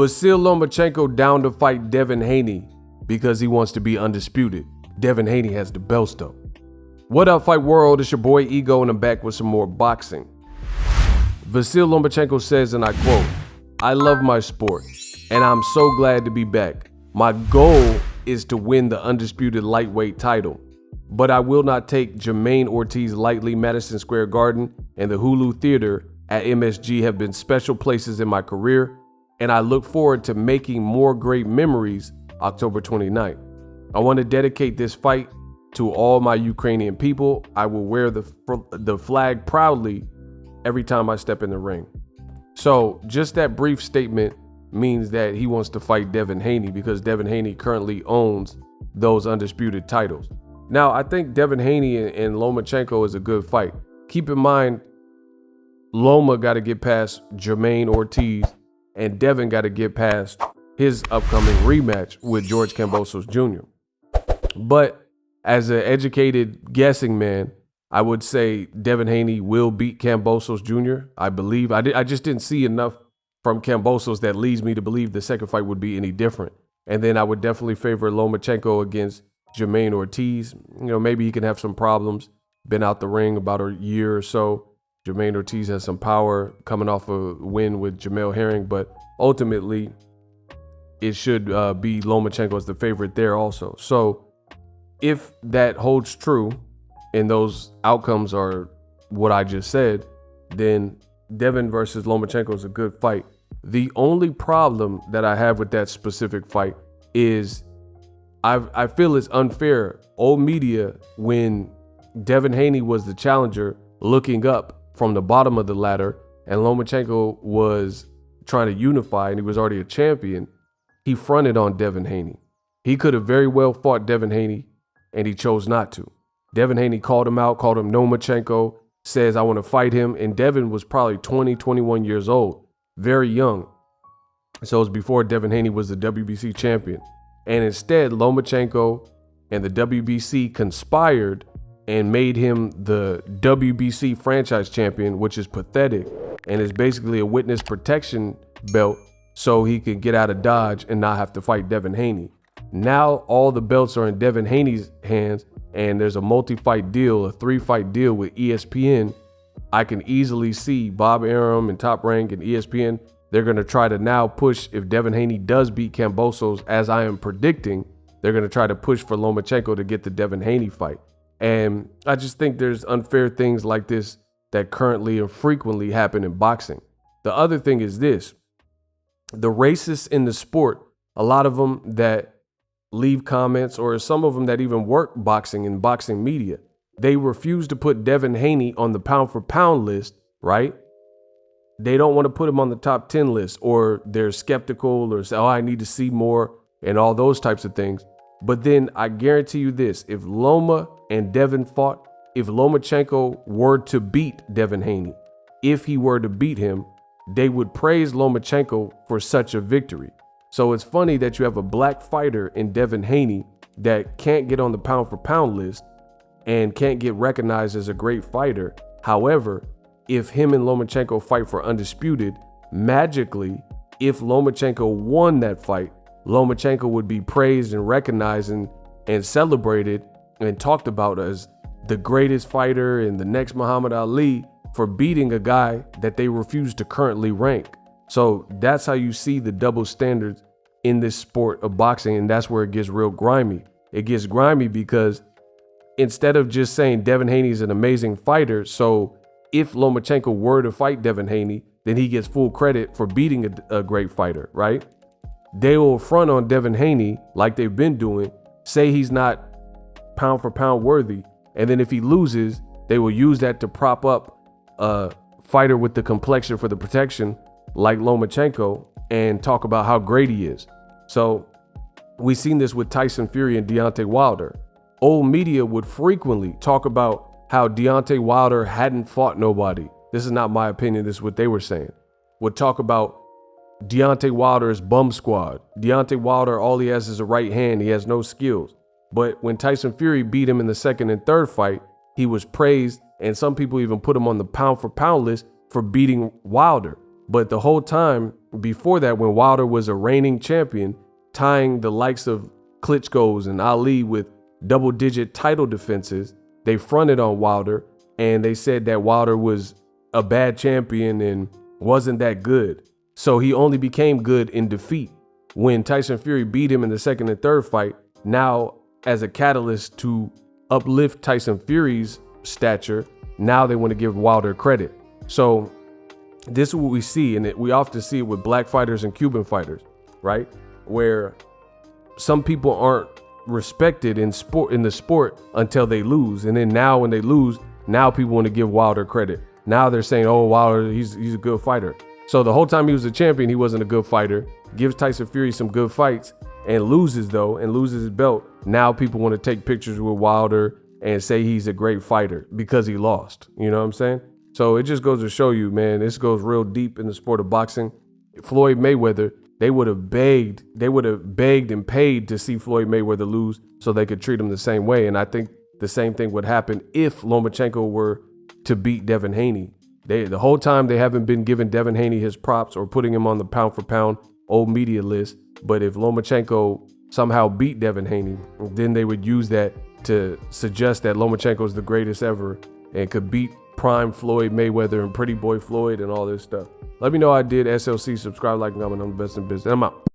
Vasyl Lomachenko down to fight Devin Haney because he wants to be undisputed. Devin Haney has the belts though. What up, Fight World? It's your boy Ego, and I'm back with some more boxing. Vasyl Lomachenko says, and I quote, "I love my sport, and I'm so glad to be back. My goal is to win the undisputed lightweight title, but I will not take Jermaine Ortiz lightly. Madison Square Garden and the Hulu Theater at MSG have been special places in my career, and I look forward to making more great memories October 29th. I want to dedicate this fight to all my Ukrainian people. I will wear the flag proudly every time I step in the ring." So just that brief statement means that he wants to fight Devin Haney because Devin Haney currently owns those undisputed titles. Now, I think Devin Haney and Lomachenko is a good fight. Keep in mind, Loma got to get past Jermaine Ortiz, and Devin got to get past his upcoming rematch with George Kambosos Jr. But as an educated guessing man, I would say Devin Haney will beat Kambosos Jr. I believe. I just didn't see enough from Kambosos that leads me to believe the second fight would be any different. And then I would definitely favor Lomachenko against Jermaine Ortiz. You know, maybe he can have some problems. Been out the ring about a year or so. Jermaine Ortiz has some power coming off a win with Jamel Herring, but ultimately it should be Lomachenko as the favorite there also. So if that holds true and those outcomes are what I just said, then Devin versus Lomachenko is a good fight. The only problem that I have with that specific fight is I feel it's unfair. Old media, when Devin Haney was the challenger looking up from the bottom of the ladder and Lomachenko was trying to unify and he was already a champion, he fronted on Devin Haney. He could have very well fought Devin Haney and he chose not to. Devin Haney called him out, called him Lomachenko, says, "I want to fight him." And Devin was probably 20, 21 years old, very young. So it was before Devin Haney was the WBC champion. And instead, Lomachenko and the WBC conspired and made him the WBC franchise champion, which is pathetic and is basically a witness protection belt so he could get out of Dodge and not have to fight Devin Haney. Now all the belts are in Devin Haney's hands, and there's a multi-fight deal, a 3-fight deal with ESPN. I can easily see Bob Arum and Top Rank and ESPN, they're going to try to now push, if Devin Haney does beat Kambosos, as I am predicting, they're going to try to push for Lomachenko to get the Devin Haney fight. And I just think there's unfair things like this that currently and frequently happen in boxing. The other thing is this: the racists in the sport, a lot of them that leave comments, or some of them that even work boxing and boxing media, they refuse to put Devin Haney on the pound for pound list, right? They don't want to put him on the top 10 list, or they're skeptical or say, "Oh, I need to see more," and all those types of things. But then I guarantee you this: if Loma and Devin fought, if Lomachenko were to beat Devin Haney, if he were to beat him, they would praise Lomachenko for such a victory. So it's funny that you have a black fighter in Devin Haney that can't get on the pound for pound list and can't get recognized as a great fighter. However, if him and Lomachenko fight for undisputed, magically, if Lomachenko won that fight, Lomachenko would be praised and recognized and celebrated and talked about as the greatest fighter and the next Muhammad Ali for beating a guy that they refuse to currently rank. So that's how you see the double standards in this sport of boxing, and that's where it gets real grimy. It gets grimy because instead of just saying Devin Haney is an amazing fighter, so if Lomachenko were to fight Devin Haney, then he gets full credit for beating a great fighter, right? They will front on Devin Haney like they've been doing, say he's not pound for pound worthy, and then if he loses, they will use that to prop up a fighter with the complexion for the protection like Lomachenko and talk about how great he is. So we've seen this with Tyson Fury and Deontay Wilder. Old media would frequently talk about how Deontay Wilder hadn't fought nobody. This is not my opinion. This is what they were saying. Would talk about Deontay Wilder's bum squad. Deontay Wilder, all he has is a right hand. He has no skills. But when Tyson Fury beat him in the second and third fight, he was praised, and some people even put him on the pound for pound list for beating Wilder. But the whole time before that, when Wilder was a reigning champion, tying the likes of Klitschko's and Ali with double-digit title defenses, they fronted on Wilder and they said that Wilder was a bad champion and wasn't that good. So he only became good in defeat. When Tyson Fury beat him in the second and third fight, now as a catalyst to uplift Tyson Fury's stature, now they want to give Wilder credit. So this is what we see, and we often see it with black fighters and Cuban fighters, right? Where some people aren't respected in the sport until they lose, and then now when they lose, now people want to give Wilder credit. Now they're saying, oh, Wilder, he's a good fighter. So the whole time he was a champion, he wasn't a good fighter. Gives Tyson Fury some good fights and loses his belt. Now people want to take pictures with Wilder and say he's a great fighter because he lost. You know what I'm saying? So it just goes to show you, man, this goes real deep in the sport of boxing. Floyd Mayweather, they would have begged and paid to see Floyd Mayweather lose so they could treat him the same way. And I think the same thing would happen if Lomachenko were to beat Devin Haney. The whole time they haven't been giving Devin Haney his props or putting him on the pound for pound old media list. But if Lomachenko somehow beat Devin Haney, then they would use that to suggest that Lomachenko is the greatest ever and could beat prime Floyd Mayweather and pretty boy Floyd and all this stuff. Let me know how I did. SLC, subscribe, like, and comment. I'm the best in business. I'm out.